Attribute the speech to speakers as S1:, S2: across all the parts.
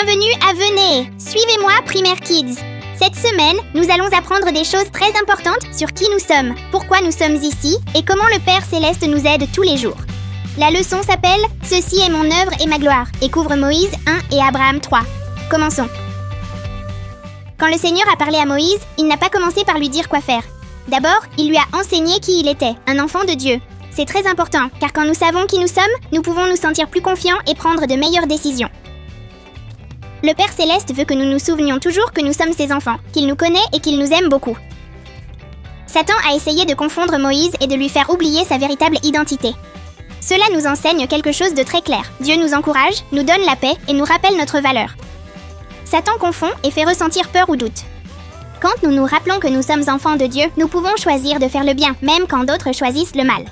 S1: Bienvenue à Venez! Suivez-moi, Primaire Kids! Cette semaine, nous allons apprendre des choses très importantes sur qui nous sommes, pourquoi nous sommes ici et comment le Père Céleste nous aide tous les jours. La leçon s'appelle « Ceci est mon œuvre et ma gloire » et couvre Moïse 1 et Abraham 3. Commençons. Quand le Seigneur a parlé à Moïse, il n'a pas commencé par lui dire quoi faire. D'abord, il lui a enseigné qui il était, un enfant de Dieu. C'est très important, car quand nous savons qui nous sommes, nous pouvons nous sentir plus confiants et prendre de meilleures décisions. Le Père Céleste veut que nous nous souvenions toujours que nous sommes ses enfants, qu'il nous connaît et qu'il nous aime beaucoup. Satan a essayé de confondre Moïse et de lui faire oublier sa véritable identité. Cela nous enseigne quelque chose de très clair. Dieu nous encourage, nous donne la paix et nous rappelle notre valeur. Satan confond et fait ressentir peur ou doute. Quand nous nous rappelons que nous sommes enfants de Dieu, nous pouvons choisir de faire le bien, même quand d'autres choisissent le mal.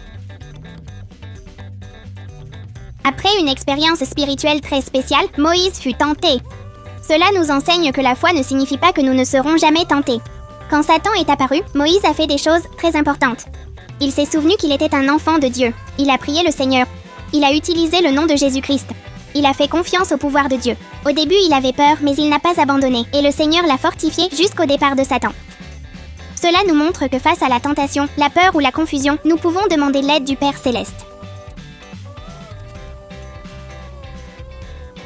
S1: Après une expérience spirituelle très spéciale, Moïse fut tenté. Cela nous enseigne que la foi ne signifie pas que nous ne serons jamais tentés. Quand Satan est apparu, Moïse a fait des choses très importantes. Il s'est souvenu qu'il était un enfant de Dieu. Il a prié le Seigneur. Il a utilisé le nom de Jésus-Christ. Il a fait confiance au pouvoir de Dieu. Au début, il avait peur, mais il n'a pas abandonné, et le Seigneur l'a fortifié jusqu'au départ de Satan. Cela nous montre que face à la tentation, la peur ou la confusion, nous pouvons demander l'aide du Père Céleste.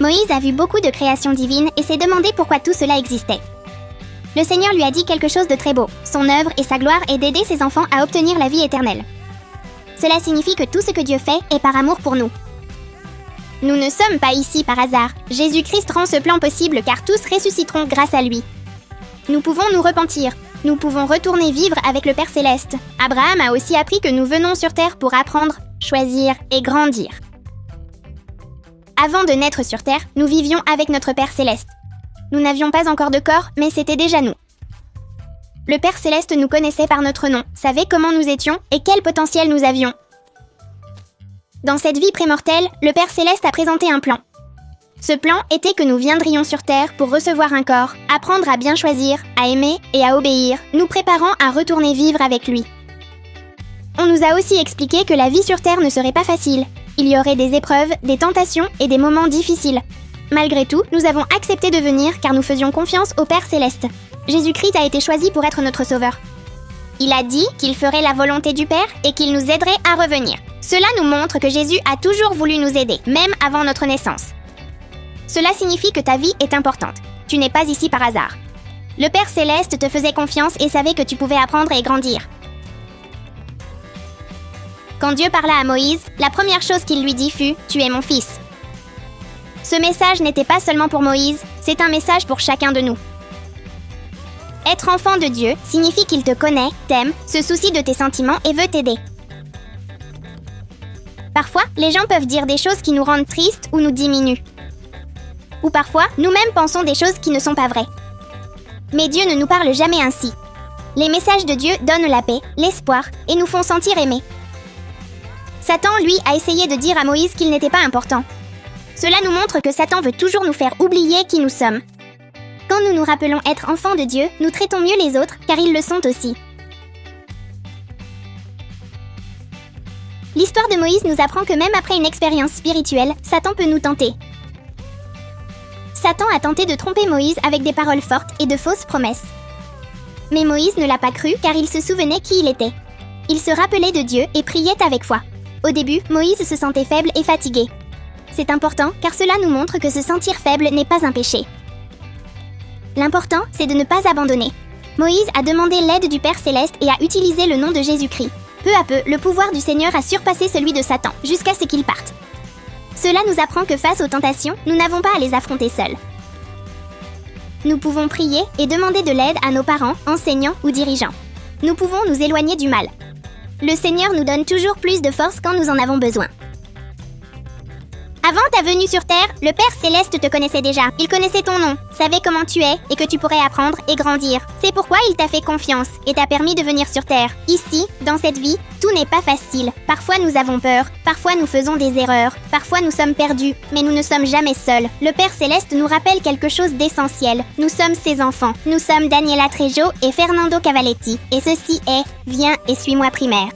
S1: Moïse a vu beaucoup de créations divines et s'est demandé pourquoi tout cela existait. Le Seigneur lui a dit quelque chose de très beau. Son œuvre et sa gloire est d'aider ses enfants à obtenir la vie éternelle. Cela signifie que tout ce que Dieu fait est par amour pour nous. Nous ne sommes pas ici par hasard. Jésus-Christ rend ce plan possible car tous ressusciteront grâce à lui. Nous pouvons nous repentir. Nous pouvons retourner vivre avec le Père Céleste. Abraham a aussi appris que nous venons sur terre pour apprendre, choisir et grandir. Avant de naître sur terre, nous vivions avec notre Père Céleste. Nous n'avions pas encore de corps, mais c'était déjà nous. Le Père Céleste nous connaissait par notre nom, savait comment nous étions et quel potentiel nous avions. Dans cette vie prémortelle, le Père Céleste a présenté un plan. Ce plan était que nous viendrions sur terre pour recevoir un corps, apprendre à bien choisir, à aimer et à obéir, nous préparant à retourner vivre avec lui. On nous a aussi expliqué que la vie sur terre ne serait pas facile. Il y aurait des épreuves, des tentations et des moments difficiles. Malgré tout, nous avons accepté de venir car nous faisions confiance au Père Céleste. Jésus-Christ a été choisi pour être notre sauveur. Il a dit qu'il ferait la volonté du Père et qu'il nous aiderait à revenir. Cela nous montre que Jésus a toujours voulu nous aider, même avant notre naissance. Cela signifie que ta vie est importante. Tu n'es pas ici par hasard. Le Père Céleste te faisait confiance et savait que tu pouvais apprendre et grandir. Quand Dieu parla à Moïse, la première chose qu'il lui dit fut « Tu es mon fils ». Ce message n'était pas seulement pour Moïse, c'est un message pour chacun de nous. Être enfant de Dieu signifie qu'il te connaît, t'aime, se soucie de tes sentiments et veut t'aider. Parfois, les gens peuvent dire des choses qui nous rendent tristes ou nous diminuent. Ou parfois, nous-mêmes pensons des choses qui ne sont pas vraies. Mais Dieu ne nous parle jamais ainsi. Les messages de Dieu donnent la paix, l'espoir et nous font sentir aimés. Satan, lui, a essayé de dire à Moïse qu'il n'était pas important. Cela nous montre que Satan veut toujours nous faire oublier qui nous sommes. Quand nous nous rappelons être enfants de Dieu, nous traitons mieux les autres, car ils le sont aussi. L'histoire de Moïse nous apprend que même après une expérience spirituelle, Satan peut nous tenter. Satan a tenté de tromper Moïse avec des paroles fortes et de fausses promesses. Mais Moïse ne l'a pas cru car il se souvenait qui il était. Il se rappelait de Dieu et priait avec foi. Au début, Moïse se sentait faible et fatigué. C'est important car cela nous montre que se sentir faible n'est pas un péché. L'important, c'est de ne pas abandonner. Moïse a demandé l'aide du Père Céleste et a utilisé le nom de Jésus-Christ. Peu à peu, le pouvoir du Seigneur a surpassé celui de Satan, jusqu'à ce qu'il parte. Cela nous apprend que face aux tentations, nous n'avons pas à les affronter seuls. Nous pouvons prier et demander de l'aide à nos parents, enseignants ou dirigeants. Nous pouvons nous éloigner du mal. Le Seigneur nous donne toujours plus de force quand nous en avons besoin. Avant ta venue sur Terre, le Père Céleste te connaissait déjà. Il connaissait ton nom, savait comment tu es et que tu pourrais apprendre et grandir. C'est pourquoi il t'a fait confiance et t'a permis de venir sur Terre. Ici, dans cette vie, tout n'est pas facile. Parfois nous avons peur, parfois nous faisons des erreurs, parfois nous sommes perdus, mais nous ne sommes jamais seuls. Le Père Céleste nous rappelle quelque chose d'essentiel. Nous sommes ses enfants. Nous sommes Daniela Trejo et Fernando Cavaletti. Et ceci est « Viens et suis-moi primaire ».